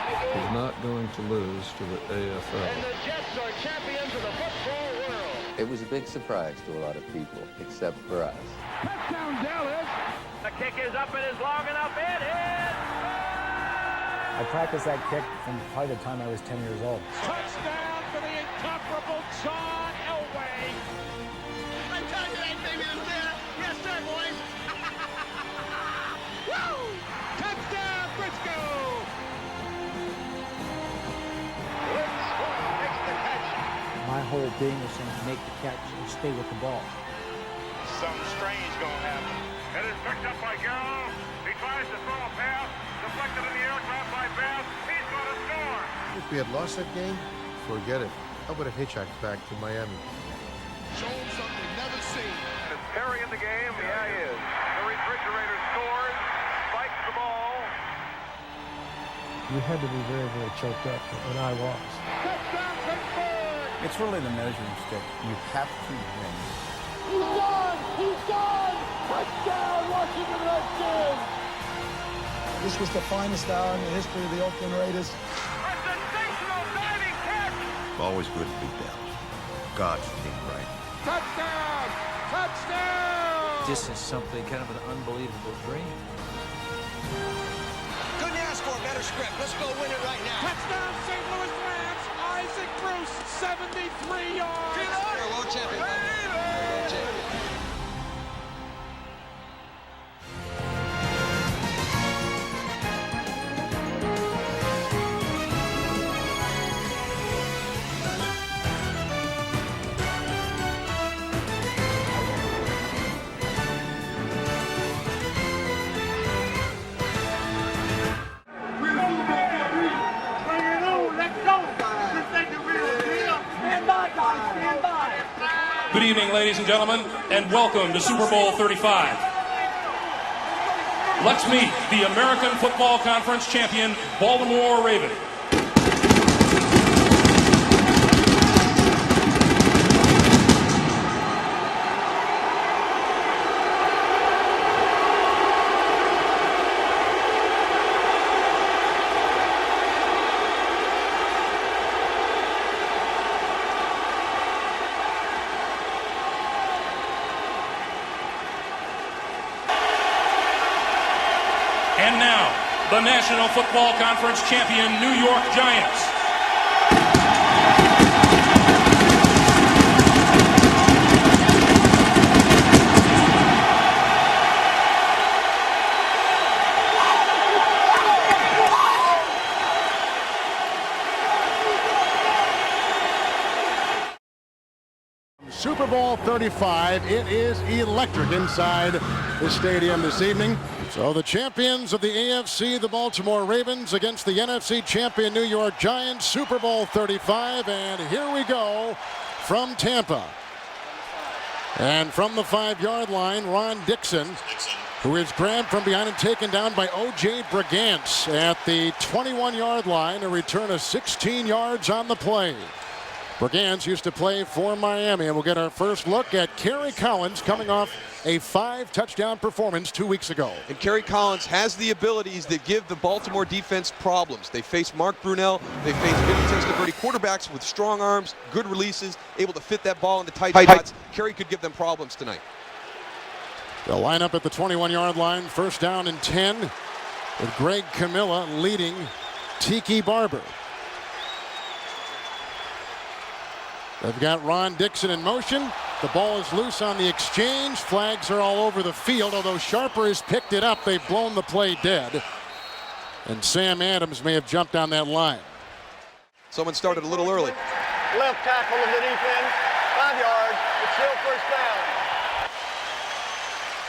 is not going to lose to the AFL. And the Jets are champions of the football world. It was a big surprise to a lot of people, except for us. Touchdown, Dallas. The kick is up, it is long enough, it is. I practiced that kick from probably the time I was 10 years old. Touchdown for the incomparable John Elway. I tell you that baby is there. Yes, sir, boys. Woo! Touchdown, Frisco. Makes the catch. My whole being was saying make the catch and stay with the ball. Something strange gonna happen. It is picked up by Garrow. He tries to throw a pass. Deflected in the air, caught by Bass. He's going to score. If we had lost that game, forget it. I would have hitchhiked back to Miami. Show them something never seen. Is Perry in the game? Yeah, he is. The refrigerator scores. Spikes the ball. You had to be very, very choked up, and I was. Touchdown, Pittsburgh. It's really the measuring stick. You have to win. He's gone. He's gone. Touchdown, Washington Redskins. This was the finest hour in the history of the Oakland Raiders. A sensational diving catch. Always good to beat Dallas. God's team, right? Touchdown. Touchdown. This is something kind of an unbelievable dream. Couldn't ask for a better script. Let's go win it right now. Touchdown, St. Louis Rams. Isaac Bruce, 73 yards. You're a world champion. World champion. Good evening, ladies and gentlemen, and welcome to Super Bowl 35. Let's meet the American Football Conference champion, Baltimore Ravens. And now, the National Football Conference champion New York Giants. Super Bowl 35. It is electric inside the stadium this evening. So the champions of the AFC, the Baltimore Ravens, against the NFC champion New York Giants, Super Bowl 35. And here we go from Tampa. And from the 5-yard line, Ron Dixon, who is grabbed from behind and taken down by O.J. Brigance at the 21-yard line, a return of 16 yards on the play. Brigance used to play for Miami, and we'll get our first look at Kerry Collins coming off a 5-touchdown performance 2 weeks ago. And Kerry Collins has the abilities that give the Baltimore defense problems. They face Mark Brunell, they face Vinny Testaverde, quarterbacks with strong arms, good releases, able to fit that ball into tight spots. Kerry could give them problems tonight. They'll line up at the 21-yard line, first down and 10, with Greg Camilla leading Tiki Barber. They've got Ron Dixon in motion. The ball is loose on the exchange. Flags are all over the field, although Sharper has picked it up. They've blown the play dead. And Sam Adams may have jumped on that line. Someone started a little early. Left tackle of the defense, 5 yards, it's still first down.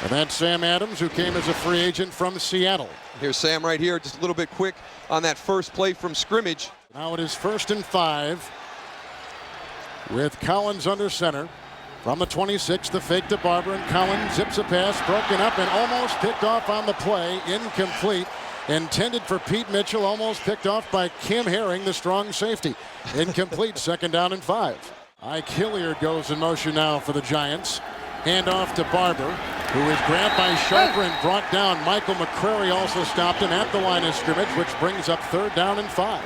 And that's Sam Adams, who came as a free agent from Seattle. Here's Sam right here, just a little bit quick on that first play from scrimmage. Now it is 1st and 5. With Collins under center. From the 26, the fake to Barber, and Collins zips a pass, broken up and almost picked off on the play. Incomplete. Intended for Pete Mitchell, almost picked off by Kim Herring, the strong safety. Incomplete, 2nd down and 5. Ike Hilliard goes in motion now for the Giants. Hand off to Barber. who is grabbed by Sharper and brought down. Michael McCrary also stopped him at the line of scrimmage, which brings up 3rd down and 5.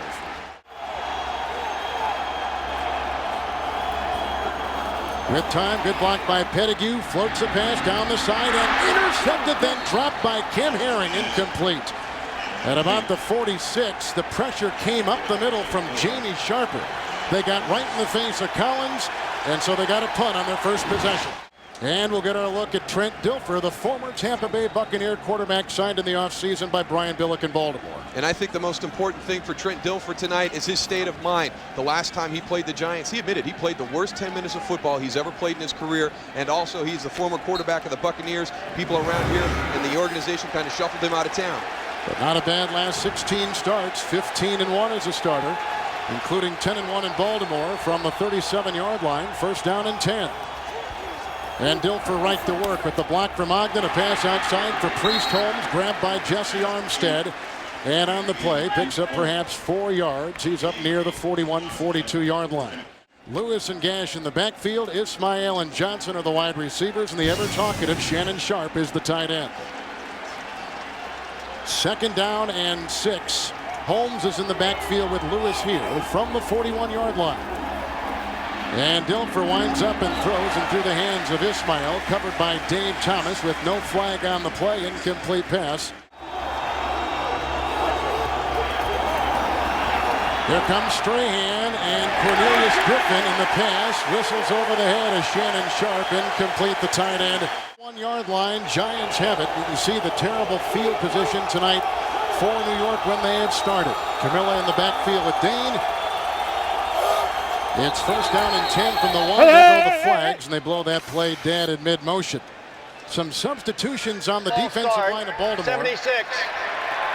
With time, good block by Pettigrew, floats a pass down the side and intercepted, then dropped by Kim Herring, incomplete. At about the 46, the pressure came up the middle from Jamie Sharper. They got right in the face of Collins, and so they got a punt on their first possession. And we'll get our look at Trent Dilfer, the former Tampa Bay Buccaneer quarterback signed in the offseason by Brian Billick in Baltimore. And I think the most important thing for Trent Dilfer tonight is his state of mind. The last time he played the Giants, he admitted he played the worst 10 minutes of football he's ever played in his career. And also, he's the former quarterback of the Buccaneers. People around here and the organization kind of shuffled him out of town. But not a bad last 16 starts, 15-1 as a starter, including 10-1 in Baltimore from the 37-yard line, 1st down and 10. And Dilfer right to work with the block from Ogden, a pass outside for Priest Holmes, grabbed by Jesse Armstead. And on the play, picks up perhaps 4 yards. He's up near the 41-42-yard line. Lewis and Gash in the backfield. Ismael and Johnson are the wide receivers, and the ever-talkative Shannon Sharp is the tight end. 2nd down and 6. Holmes is in the backfield with Lewis here from the 41-yard line. And Dilfer winds up and throws into the hands of Ismael, covered by Dave Thomas with no flag on the play. Incomplete pass. Here comes Strahan, and Cornelius Griffin in the pass. Whistles over the head of Shannon Sharp. Incomplete, the tight end. 1-yard line, Giants have it. You can see the terrible field position tonight for New York when they had started. Camilla in the backfield with Dane. It's 1st down and 10 from the 1. They throw the flags, and they blow that play dead in mid-motion. Some substitutions on the defensive line of Baltimore. 76.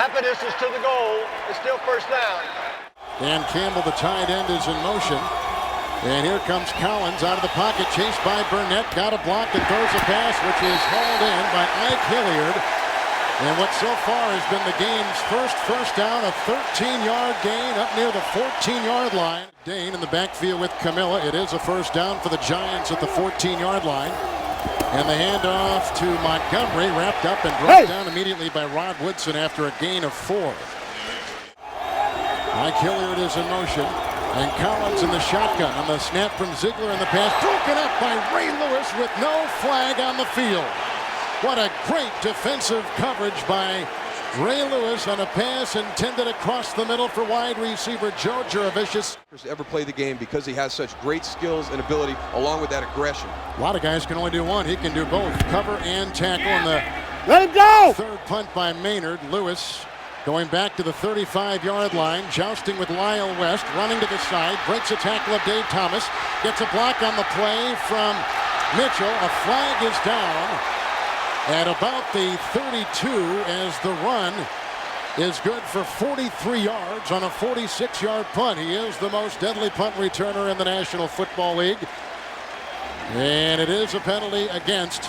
Half of this is to the goal. It's still 1st down. Dan Campbell, the tight end, is in motion. And here comes Collins out of the pocket, chased by Burnett. Got a block and throws a pass, which is hauled in by Ike Hilliard. And what so far has been the game's first down, a 13-yard gain up near the 14-yard line. Dane in the backfield with Camilla. It is a 1st down for the Giants at the 14-yard line. And the handoff to Montgomery, wrapped up and brought down immediately by Rod Woodson after a gain of 4. Ike Hilliard is in motion. And Collins in the shotgun on the snap from Ziegler, and the pass broken up by Ray Lewis with no flag on the field. What a great defensive coverage by Ray Lewis on a pass intended across the middle for wide receiver Joe Juravicius. Ever play the game because he has such great skills and ability along with that aggression. A lot of guys can only do one. He can do both, cover and tackle. And the let him go! 3rd punt by Maynard. Lewis going back to the 35-yard line, jousting with Lyle West, running to the side, breaks a tackle of Dave Thomas, gets a block on the play from Mitchell. A flag is down at about the 32 as the run is good for 43 yards on a 46-yard punt. He is the most deadly punt returner in the National Football League. And it is a penalty against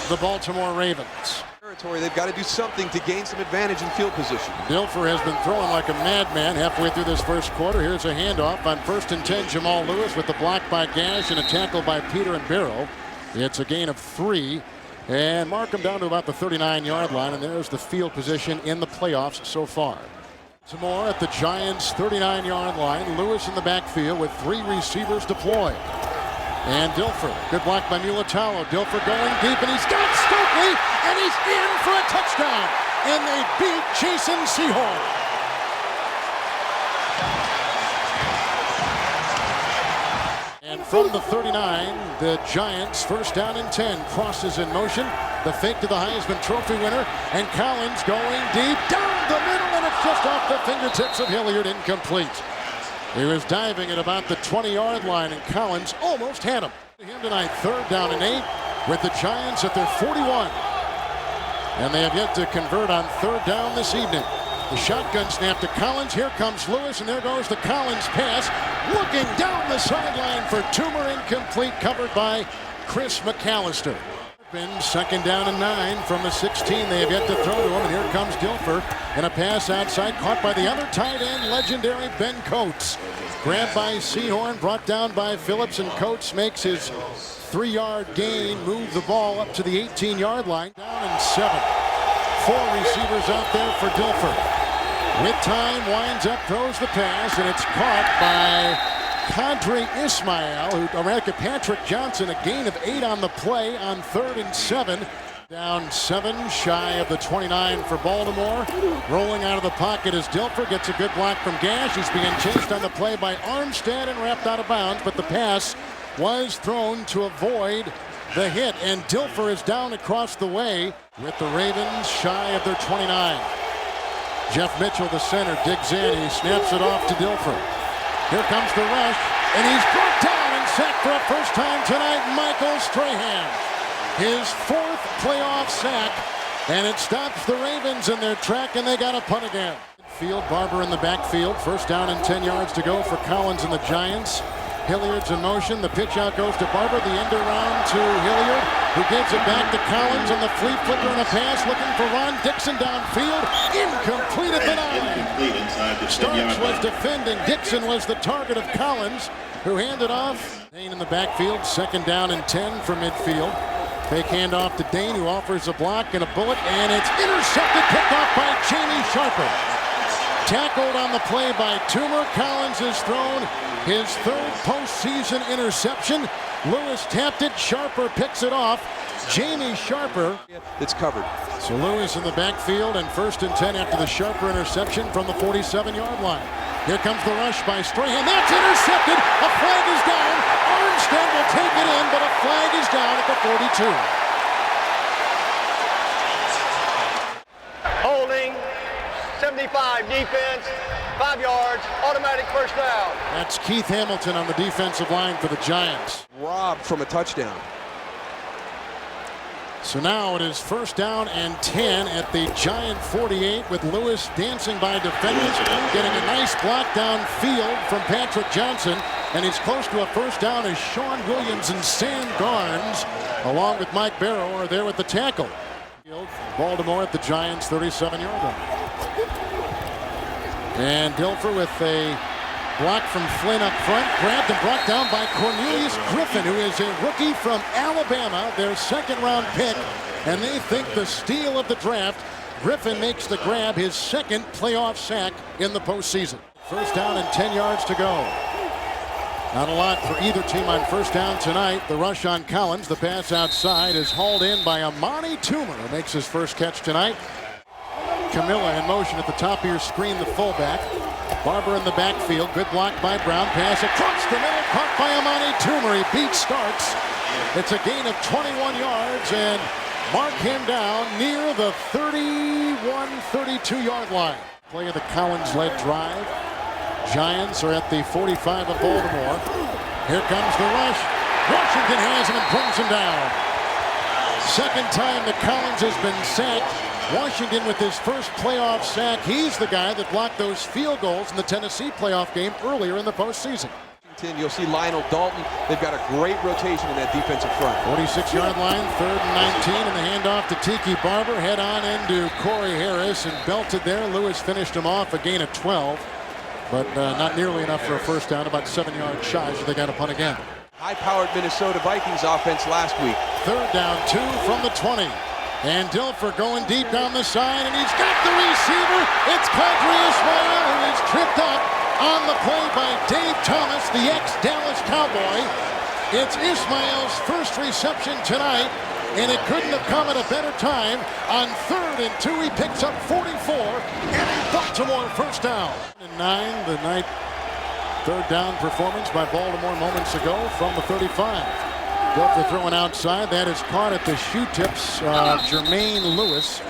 the Baltimore Ravens. They've got to do something to gain some advantage in field position. Dilfer has been throwing like a madman halfway through this 1st quarter. Here's a handoff on 1st and 10. Jamal Lewis with the block by Gash and a tackle by Peter and Barrow. It's a gain of 3. And mark him down to about the 39-yard line. And there's the field position in the playoffs so far. Some more at the Giants' 39-yard line. Lewis in the backfield with 3 receivers deployed. And Dilfer, good block by Mulatalo. Dilfer going deep, and he's got Stokely, and he's in for a touchdown. And they beat Jason Sehorn. And from the 39, the Giants 1st down and 10. Crosses in motion. The fake to the Heisman Trophy winner. And Collins going deep down the middle, and it's just off the fingertips of Hilliard, incomplete. He was diving at about the 20-yard line, and Collins almost had him. Him tonight, 3rd down and 8, with the Giants at their 41. And they have yet to convert on 3rd down this evening. The shotgun snap to Collins. Here comes Lewis, and there goes the Collins pass. Looking down the sideline for Toomer, incomplete, covered by Chris McAllister. 2nd down and 9 from the 16. They have yet to throw to him, and here comes Dilfer in a pass outside, caught by the other tight end, legendary Ben Coates. Grabbed by Sehorn, brought down by Phillips, and Coates makes his 3-yard gain, move the ball up to the 18-yard line. Down and 7. 4 receivers out there for Dilfer. With time, winds up, throws the pass, and it's caught by Kadri Ismail, Patrick Johnson, a gain of 8 on the play on 3rd and 7. Down 7, shy of the 29 for Baltimore. Rolling out of the pocket as Dilfer gets a good block from Gash. He's being chased on the play by Armstead and wrapped out of bounds, but the pass was thrown to avoid the hit, and Dilfer is down across the way with the Ravens shy of their 29. Jeff Mitchell, the center, digs in. He snaps it off to Dilfer. Here comes the rush, and he's brought down and sacked for a first time tonight, Michael Strahan. His 4th playoff sack, and it stops the Ravens in their track, and they got a punt again. Field, Barber in the backfield. First down and 10 yards to go for Collins and the Giants. Hilliard's in motion. The pitch out goes to Barber. The end around to Hilliard, who gives it back to Collins on the flea flipper and a pass, looking for Ron Dixon downfield. Incomplete at the 9. Starks was defending. Dixon was the target of Collins, who handed off. Dane in the backfield. Second down and 10 from midfield. Fake handoff to Dane, who offers a block and a bullet, and it's intercepted, picked off by Jamie Sharper. Tackled on the play by Toomer. Collins has thrown his 3rd postseason interception. Lewis tapped it. Sharper picks it off. Jamie Sharper. It's covered. So Lewis in the backfield, and 1st and 10 after the Sharper interception from the 47-yard line. Here comes the rush by Strahan. That's intercepted. A flag is down. Armstead will take it in, but a flag is down at the 42. Holding, 75 defense, 5 yards, automatic first down. That's Keith Hamilton on the defensive line for the Giants. Robbed from a touchdown. So now it is 1st down and 10 at the Giant 48, with Lewis dancing by defenders, getting a nice block downfield from Patrick Johnson, and he's close to a first down as Sean Williams and Sam Garnes, along with Mike Barrow, are there with the tackle. Baltimore at the Giants 37-yard line. And Dilfer with a block from Flynn up front, grabbed and brought down by Cornelius Griffin, who is a rookie from Alabama, their 2nd-round pick, and they think the steal of the draft. Griffin makes the grab, his 2nd playoff sack in the postseason. First down and 10 yards to go. Not a lot for either team on first down tonight. The rush on Collins, the pass outside is hauled in by Amani Toomer, who makes his first catch tonight. Camilla in motion at the top of your screen, the fullback. Barber in the backfield. Good block by Brown. Pass across the middle. Caught by Amani Toomer. He beats Starks. It's a gain of 21 yards, and mark him down near the 31-32-yard line. Play of the Collins-led drive. Giants are at the 45 of Baltimore. Here comes the rush. Washington has him and brings him down. 2nd time that Collins has been sacked. Washington with his first playoff sack. He's the guy that blocked those field goals in the Tennessee playoff game earlier in the postseason. You'll see Lionel Dalton. They've got a great rotation in that defensive front. 46-yard line, 3rd and 19, and the handoff to Tiki Barber. Head on into Corey Harris and belted there. Lewis finished him off, a gain of 12, but not nearly enough for a first down, about 7 yards shy, so they got a punt again. High-powered Minnesota Vikings offense last week. 3rd down, 2 from the 20. And Dilfer going deep down the side, and he's got the receiver. It's Kadri Ismail, who is tripped up on the play by Dave Thomas, the ex-Dallas Cowboy. It's Ismail's first reception tonight, and it couldn't have come at a better time. On 3rd and 2, he picks up 44, and a Baltimore first down. And 9, the night 3rd down performance by Baltimore moments ago from the 35. Dilfer throwing outside. That is caught at the shoe tips. Jermaine Lewis,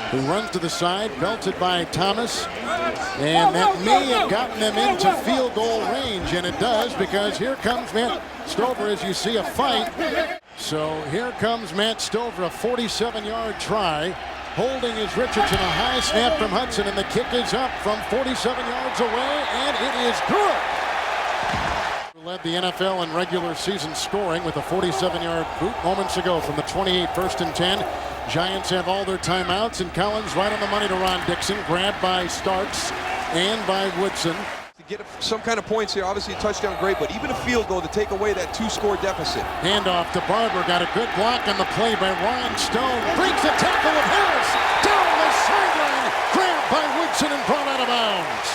who runs to the side, belted by Thomas. And that may have gotten them into field goal range, and it does, because here comes Matt Stover, as you see a fight. So here comes Matt Stover, a 47-yard try. Holding is Richardson, a high snap from Hudson, and the kick is up from 47 yards away, and it is good. Led the NFL in regular season scoring with a 47-yard boot moments ago from the 28, 1st and 10. Giants have all their timeouts, and Collins right on the money to Ron Dixon, grabbed by Starks and by Woodson. get some kind of points here. Obviously a touchdown, great, but even a field goal to take away that 2-score deficit. Handoff to Barber, got a good block on the play by Ryan Stone. Breaks the tackle of Harris. Down the sideline. Grabbed by Woodson and brought out of bounds.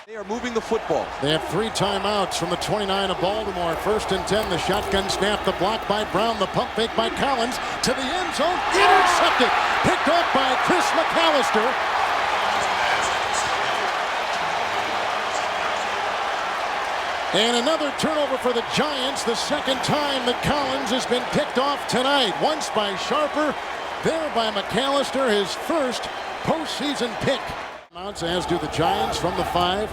They are moving the football. They have 3 timeouts from the 29 of Baltimore. 1st and 10. The shotgun snap. The block by Brown. The pump fake by Collins to the end zone. Intercepted. Picked off by Chris McAllister. And another turnover for the Giants. The second time that Collins has been picked off tonight. Once by Sharper. There by McAllister. His first postseason pick. As do the Giants from the 5.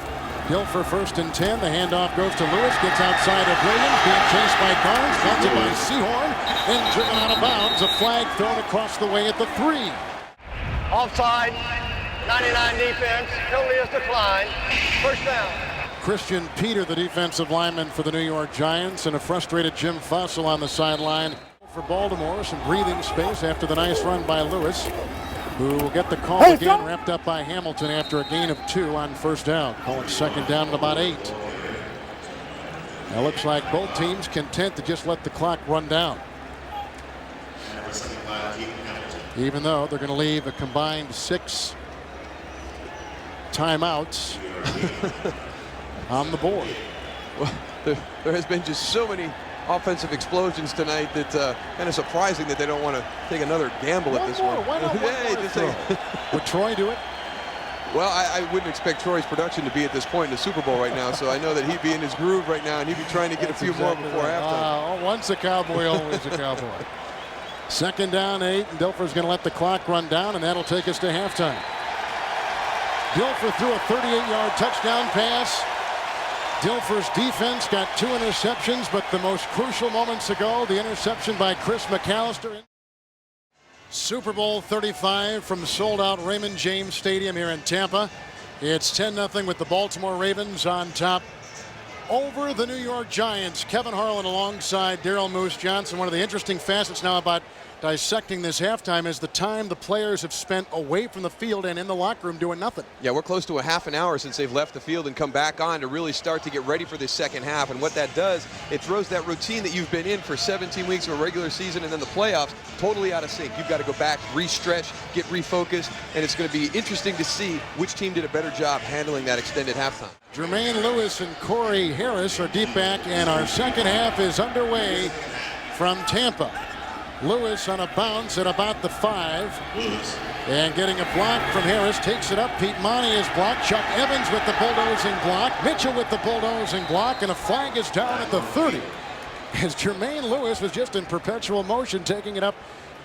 Dilfer 1st and 10. The handoff goes to Lewis. Gets outside of Williams. Being chased by Barnes. Wanted by Sehorn. And driven out of bounds. A flag thrown across the way at the 3. Offside. 99 defense. Penalty is declined. First down. Christian Peter, the defensive lineman for the New York Giants, and a frustrated Jim Fussell on the sideline for Baltimore. Some breathing space after the nice run by Lewis, who will get the call again, wrapped up by Hamilton after a gain of 2 on 1st down. Call it 2nd down at about 8. Now looks like both teams content to just let the clock run down, even though they're going to leave a combined 6 timeouts on the board. Well, there has been just so many offensive explosions tonight that kind of surprising that they don't want to take another gamble at this one. Why not? Would Troy do it? Well, I wouldn't expect Troy's production to be at this point in the Super Bowl right now, so I know that he'd be in his groove right now, and he'd be trying to get a few more before halftime. Once a Cowboy, always a Cowboy. 2nd down, 8, and Dilfer's going to let the clock run down, and that'll take us to halftime. Dilfer threw a 38-yard touchdown pass. Dilfer's defense got 2 interceptions, but the most crucial moments ago, the interception by Chris McAllister. Super Bowl 35 from sold-out Raymond James Stadium here in Tampa. It's 10-0 with the Baltimore Ravens on top over the New York Giants. Kevin Harlan alongside Daryl Moose Johnson. One of the interesting facets now about dissecting this halftime is the time the players have spent away from the field and in the locker room doing nothing. Yeah, we're close to a half an hour since they've left the field and come back on to really start to get ready for this second half. And what that does, it throws that routine that you've been in for 17 weeks of a regular season and then the playoffs totally out of sync. You've got to go back, re-stretch, get refocused, and it's going to be interesting to see which team did a better job handling that extended halftime. Jermaine Lewis and Corey Harris are deep back, and our second half is underway from Tampa. Lewis on a bounce at about the 5. And getting a block from Harris, takes it up. Pete Monty is blocked. Chuck Evans with the bulldozing block. Mitchell with the bulldozing block, and a flag is down at the 30. As Jermaine Lewis was just in perpetual motion, taking it up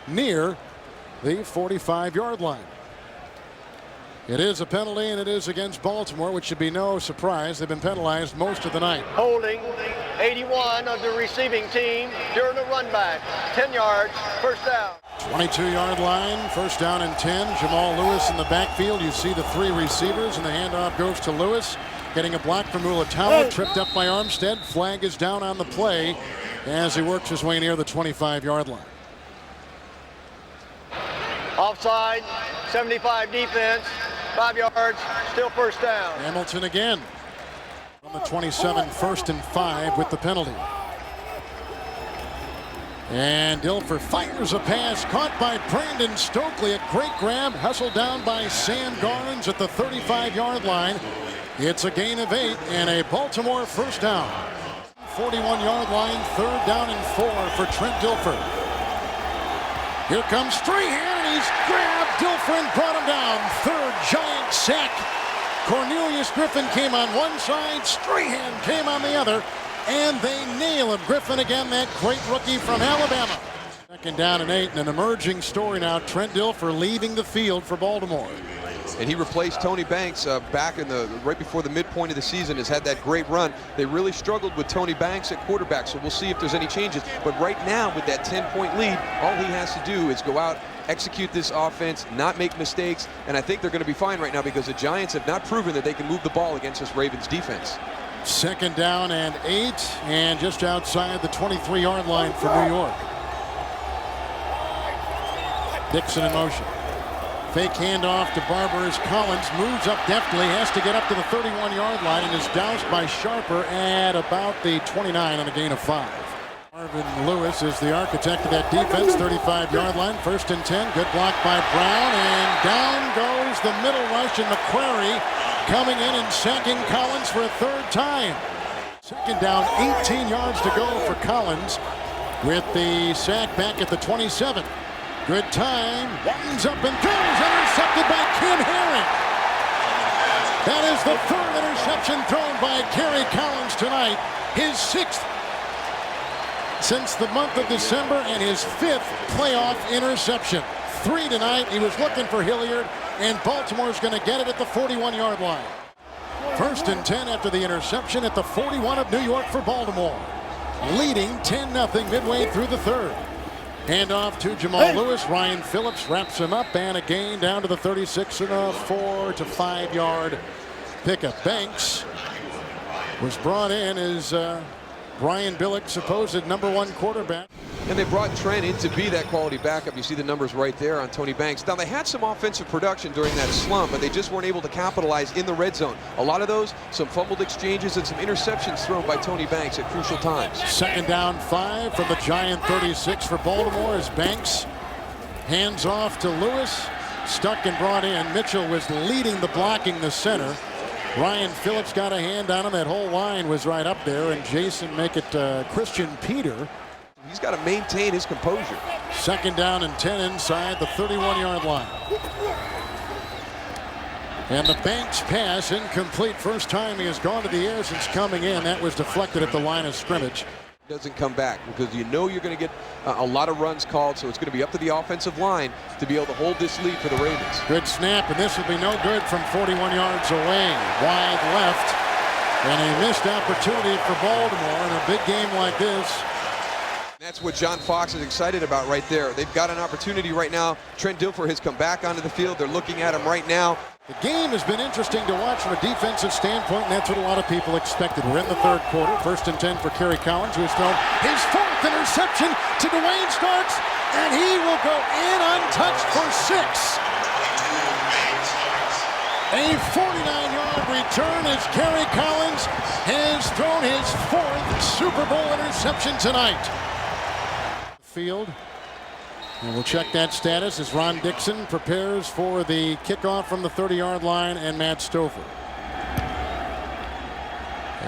near the 45-yard line. It is a penalty, and it is against Baltimore, which should be no surprise. They've been penalized most of the night. Holding 81 of the receiving team during the run back. 10 yards, first down. 22-yard line, 1st down and 10. Jamal Lewis in the backfield. You see the 3 receivers, and the handoff goes to Lewis. Getting a block from Mulatawa, tripped up by Armstead. Flag is down on the play as he works his way near the 25-yard line. Offside, 75 defense, 5 yards, still first down. Hamilton again on the 27, 1st and 5 with the penalty. And Dilfer fires a pass caught by Brandon Stokely. A great grab, hustled down by Sam Garnes at the 35-yard line. It's a gain of 8 and a Baltimore first down. 41-yard line, 3rd down and 4 for Trent Dilfer. Here comes Strahan, and he's grabbed Dilfer and brought him down. 3rd Giant sack. Cornelius Griffin came on one side, Strahan came on the other, and they nail him. Griffin again, that great rookie from Alabama. 2nd down and 8, and an emerging story now. Trent Dilfer leaving the field for Baltimore. And he replaced Tony Banks back in right before the midpoint of the season. Has had that great run. They really struggled with Tony Banks at quarterback, so we'll see if there's any changes. But right now, with that 10-point lead, all he has to do is go out, execute this offense, not make mistakes, and I think they're going to be fine right now because the Giants have not proven that they can move the ball against this Ravens defense. 2nd down and 8, and just outside the 23-yard line for New York. Dixon in motion. Fake handoff to Barber as Collins moves up deftly, has to get up to the 31-yard line and is doused by Sharper at about the 29 on a gain of 5. Marvin Lewis is the architect of that defense, 35-yard line, 1st and 10. Good block by Brown, and down goes the middle rush, and McQuarrie coming in and sacking Collins for a 3rd time. 2nd down, 18 yards to go for Collins with the sack back at the 27. Good time, winds up and throws, intercepted by Kim Herring. That is the 3rd interception thrown by Kerry Collins tonight, his 6th since the month of December, and his 5th playoff interception. 3 tonight. He was looking for Hilliard, and Baltimore's going to get it at the 41-yard line. 1st and 10 after the interception at the 41 of New York for Baltimore, leading 10-0 midway through the 3rd. Handoff to Jamal Lewis. Ryan Phillips wraps him up, and a gain down to the 36 and a 4 to 5 yard pickup. Banks was brought in as Brian Billick's supposed #1 quarterback. And they brought Trent in to be that quality backup. You see the numbers right there on Tony Banks. Now, they had some offensive production during that slump, but they just weren't able to capitalize in the red zone. A lot of those, some fumbled exchanges and some interceptions thrown by Tony Banks at crucial times. 2nd down 5 from the Giant 36 for Baltimore as Banks hands off to Lewis. Stuck and brought in. Mitchell was leading the blocking the center. Ryan Phillips got a hand on him. That whole line was right up there, and Jason make it Christian Peter. He's got to maintain his composure. 2nd down and 10 inside the 31-yard line. And the Banks pass incomplete. First time he has gone to the air since coming in. That was deflected at the line of scrimmage. Doesn't come back because you know you're going to get a lot of runs called, so it's going to be up to the offensive line to be able to hold this lead for the Ravens. Good snap, and this will be no good from 41 yards away. Wide left, and a missed opportunity for Baltimore in a big game like this. That's what John Fox is excited about right there. They've got an opportunity right now. Trent Dilfer has come back onto the field. They're looking at him right now. The game has been interesting to watch from a defensive standpoint, and that's what a lot of people expected. We're in the 3rd quarter. 1st and 10 for Kerry Collins, who has thrown his 4th interception to Dwayne Starks, and he will go in untouched for 6. A 49-yard return as Kerry Collins has thrown his 4th Super Bowl interception tonight. Field. And we'll check that status as Ron Dixon prepares for the kickoff from the 30-yard line, and Matt Stover.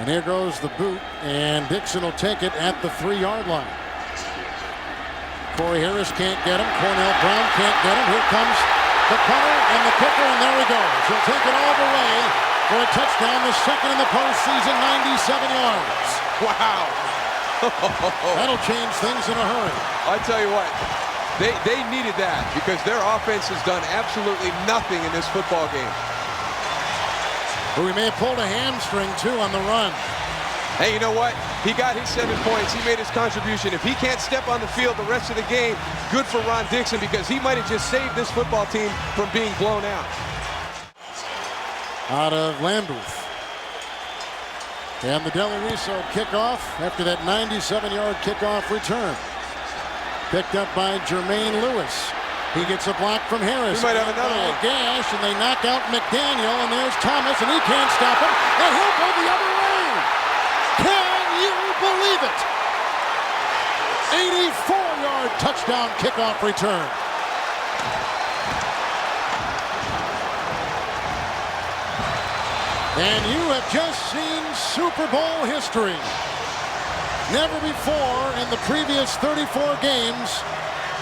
And here goes the boot, and Dixon will take it at the 3-yard line. Corey Harris can't get him. Cornell Brown can't get him. Here comes the punter and the kicker, and there he goes. He'll take it all the way for a touchdown, the 2nd in the postseason, 97 yards. Wow. That'll change things in a hurry. I tell you what. They needed that because their offense has done absolutely nothing in this football game. But we may have pulled a hamstring, too, on the run. Hey, you know what? He got his 7 points. He made his contribution. If he can't step on the field the rest of the game, good for Ron Dixon because he might have just saved this football team from being blown out. Out of Lambuth. And the Del Riso kickoff after that 97-yard kickoff return. Picked up by Jermaine Lewis. He gets a block from Harris. We might have another one. Gash, and they knock out McDaniel, and there's Thomas, and he can't stop him, and he'll go the other way. Can you believe it? 84-yard touchdown kickoff return. And you have just seen Super Bowl history. Never before in the previous 34 games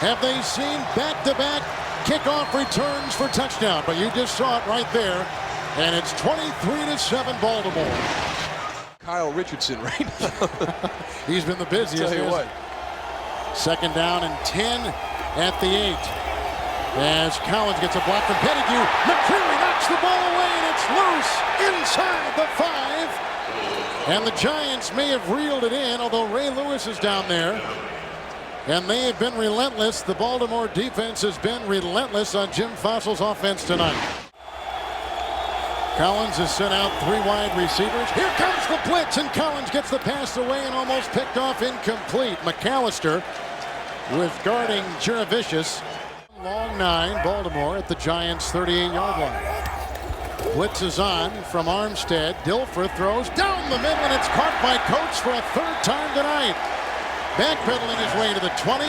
have they seen back-to-back kickoff returns for touchdown. But you just saw it right there, and it's 23-7 Baltimore. Kyle Richardson right now. He's been the busiest. Tell you what. 2nd down and 10 at the 8. As Collins gets a block from Pettigrew. McCreary knocks the ball away, and it's loose inside the 5. And the Giants may have reeled it in, although Ray Lewis is down there. And they have been relentless. The Baltimore defense has been relentless on Jim Fossil's offense tonight. Collins has sent out 3 wide receivers. Here comes the blitz, and Collins gets the pass away and almost picked off incomplete. McAllister with guarding Juravicius. long 9, Baltimore at the Giants' 38-yard line. Blitz is on from Armstead. Dilfer throws down the middle, and it's caught by Coates for a 3rd time tonight. Backpedaling his way to the 20.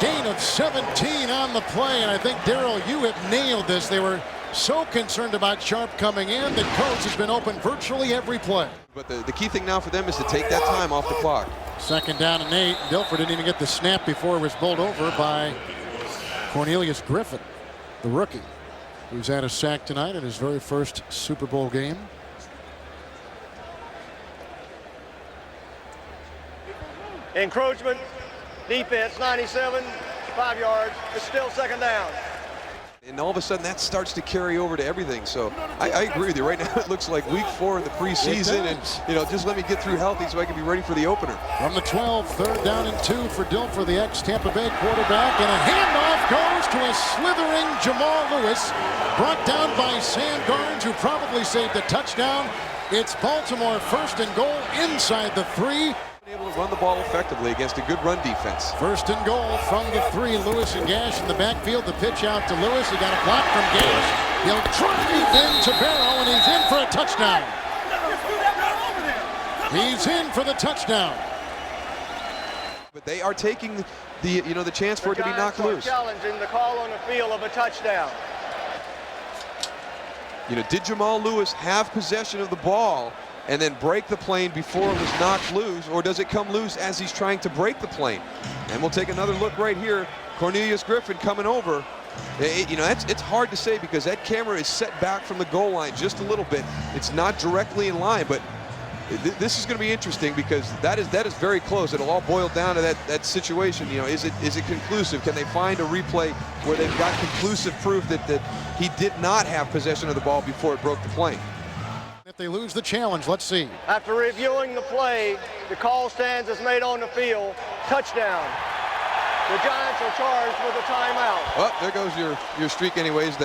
Gain of 17 on the play, and I think, Daryl, you have nailed this. They were so concerned about Sharp coming in that Coates has been open virtually every play. But the key thing now for them is to take that time off the clock. 2nd down and 8. Dilfer didn't even get the snap before it was bowled over by Cornelius Griffin, the rookie, who's had a sack tonight in his very first Super Bowl game. Encroachment, defense 97, 5 yards. It's still 2nd down. And all of a sudden that starts to carry over to everything. So I agree with you. Right now it looks like week 4 in the preseason, and just let me get through healthy so I can be ready for the opener. From the 12, 3rd down and 2 for Dilfer, the ex-Tampa Bay quarterback, and a handoff goes to a slithering Jamal Lewis, brought down by Sam Garnes, who probably saved a touchdown. It's Baltimore 1st and goal inside the 3. Able to run the ball effectively against a good run defense. 1st and goal from the 3. Lewis and Gash in the backfield. The pitch out to Lewis. He got a block from Gash. He'll drive in to Barrow, and he's in for a touchdown. He's in for the touchdown. But they are taking the chance for it to be knocked loose. Challenging the call on the field of a touchdown. Did Jamal Lewis have possession of the ball and then break the plane before it was knocked loose, or does it come loose as he's trying to break the plane? And we'll take another look right here. Cornelius Griffin coming over. It's hard to say because that camera is set back from the goal line just a little bit. It's not directly in line, but this is going to be interesting because that is very close. It'll all boil down to that situation. Is it conclusive? Can they find a replay where they've got conclusive proof that he did not have possession of the ball before it broke the plane? If they lose the challenge, let's see. After reviewing the play, the call stands as made on the field. Touchdown. The Giants are charged with a timeout. Oh, there goes your streak anyways.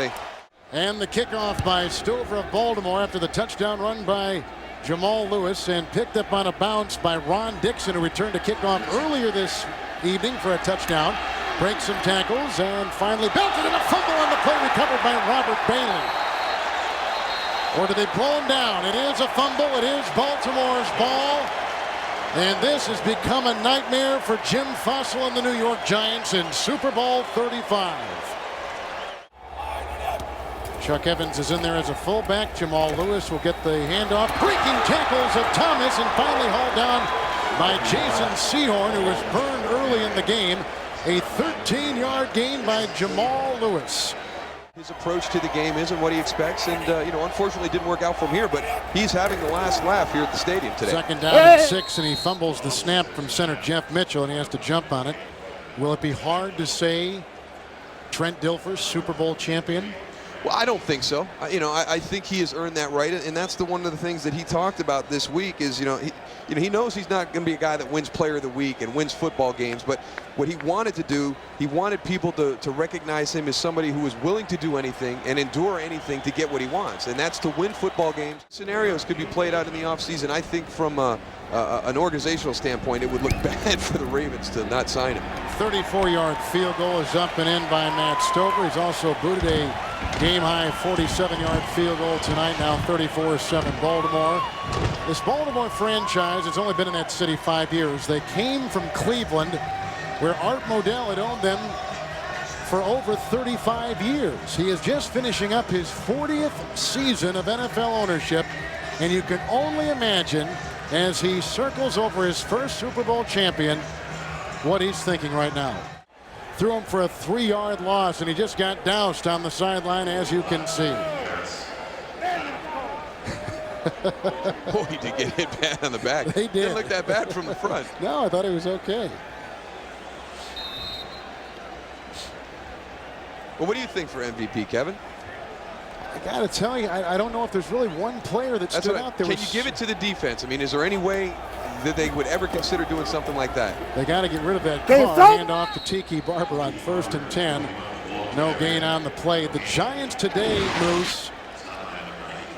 And the kickoff by Stover of Baltimore after the touchdown run by Jamal Lewis, and picked up on a bounce by Ron Dixon, who returned to kickoff earlier this evening for a touchdown. Breaks some tackles and finally belted in a fumble on the play, recovered by Robert Bailey. Or do they blow him down? It is a fumble. It is Baltimore's ball. And this has become a nightmare for Jim Fossil and the New York Giants in Super Bowl 35. Chuck Evans is in there as a fullback. Jamal Lewis will get the handoff. Breaking tackles of Thomas, and finally hauled down by Jason Sehorn, who was burned early in the game. A 13-yard gain by Jamal Lewis. His approach to the game isn't what he expects, and unfortunately didn't work out from here, but he's having the last laugh here at the stadium today. 2nd down and 6, and he fumbles the snap from center Jeff Mitchell, and he has to jump on it. Will it be hard to say Trent Dilfer, Super Bowl champion? Well, I don't think so. I think he has earned that right, and that's one of the things that he talked about this week is, he knows he's not going to be a guy that wins Player of the Week and wins football games, but what he wanted to do, he wanted people to recognize him as somebody who was willing to do anything and endure anything to get what he wants, and that's to win football games. Scenarios could be played out in the offseason. I think from an organizational standpoint, it would look bad for the Ravens to not sign him. 34-yard field goal is up and in by Matt Stover. He's also booted a game-high 47-yard field goal tonight, now 34-7 Baltimore. This Baltimore franchise has only been in that city 5 years. They came from Cleveland, where Art Modell had owned them for over 35 years. He is just finishing up his 40th season of NFL ownership, and you can only imagine, as he circles over his first Super Bowl champion, what he's thinking right now. Threw him for a 3-yard loss, and he just got doused on the sideline, as you can see. Boy, he did get hit bad on the back. They did. Didn't look that bad from the front. No, I thought it was okay. Well, what do you think for MVP, Kevin? I got to tell you, I don't know if there's really one player that stood out there. Can you give it to the defense? I mean, is there any way that they would ever consider doing something like that? They got to get rid of that car. Hand off to Tiki Barber on 1st and 10. No gain on the play. The Giants today, Moose.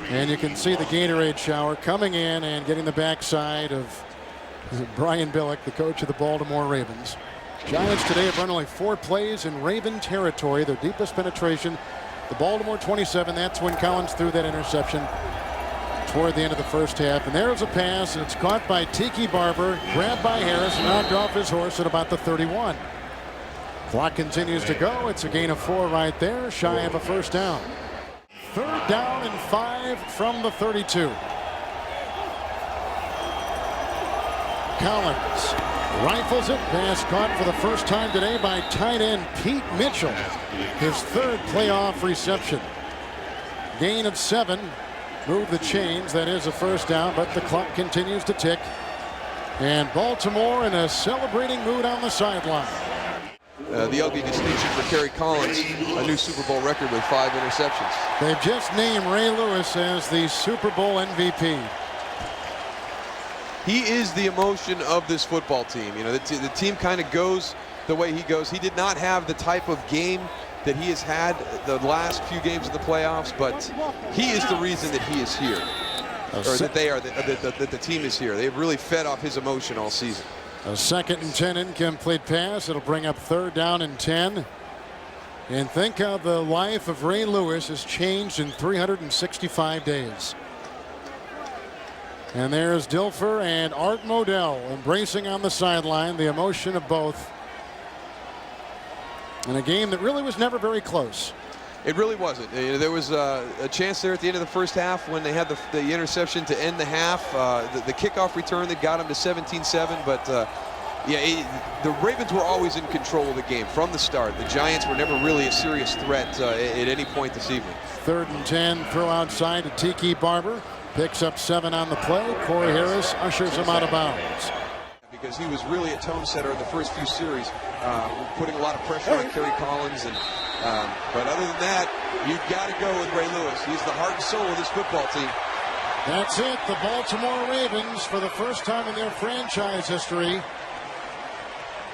And you can see the Gatorade shower coming in and getting the backside of Brian Billick, the coach of the Baltimore Ravens. Giants today have run only 4 plays in Raven territory, their deepest penetration. The Baltimore 27, that's when Collins threw that interception toward the end of the first half. And there's a pass, and it's caught by Tiki Barber, grabbed by Harris, and knocked off his horse at about the 31. Clock continues to go. It's a gain of 4 right there, shy of a first down. 3rd down and 5 from the 32. Collins rifles it. Pass caught for the first time today by tight end Pete Mitchell. His 3rd playoff reception. Gain of 7. Move the chains. That is a first down, but the clock continues to tick. And Baltimore in a celebrating mood on the sideline. The ugly distinction for Kerry Collins, a new Super Bowl record with 5 interceptions. They've just named Ray Lewis as the Super Bowl MVP. He is the emotion of this football team. You know, the team kind of goes the way he goes. He did not have the type of game that he has had the last few games of the playoffs, but he is the reason that he is here, or that they are, that the team is here. They've really fed off his emotion all season. A 2nd and 10 incomplete pass. It'll bring up 3rd down and 10. And think how the life of Ray Lewis has changed in 365 days. And there's Dilfer and Art Modell embracing on the sideline the emotion of both in a game that really was never very close. It really wasn't. You know, there was a chance there at the end of the first half when they had the interception to end the half. The kickoff return that got them to 17-7. But yeah, the Ravens were always in control of the game from the start. The Giants were never really a serious threat at any point this evening. 3rd and 10, throw outside to Tiki Barber. Picks up 7 on the play. Corey Harris ushers him out of bounds. Because he was really a tone setter in the first few series, putting a lot of pressure on Kerry Collins. But other than that, you've got to go with Ray Lewis. He's the heart and soul of this football team. That's it. The Baltimore Ravens, for the first time in their franchise history,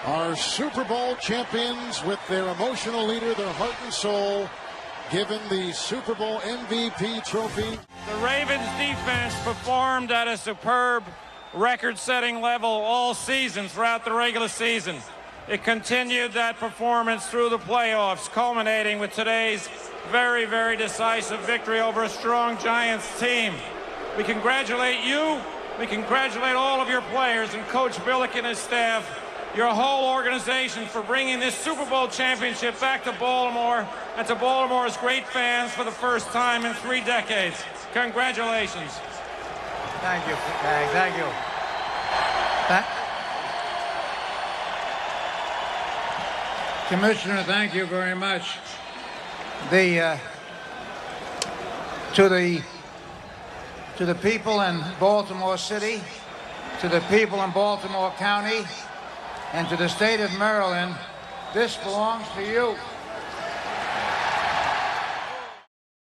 are Super Bowl champions with their emotional leader, their heart and soul, given the Super Bowl MVP trophy. The Ravens defense performed at a superb record-setting level all season throughout the regular season. It continued that performance through the playoffs, culminating with today's very, very decisive victory over a strong Giants team. We congratulate you. We congratulate all of your players and Coach Billick and his staff, your whole organization, for bringing this Super Bowl championship back to Baltimore and to Baltimore's great fans for the first time in 3 decades. Congratulations. Thank you. Thank you. Commissioner, thank you very much. To the people in Baltimore City, to the people in Baltimore County, and to the state of Maryland, this belongs to you.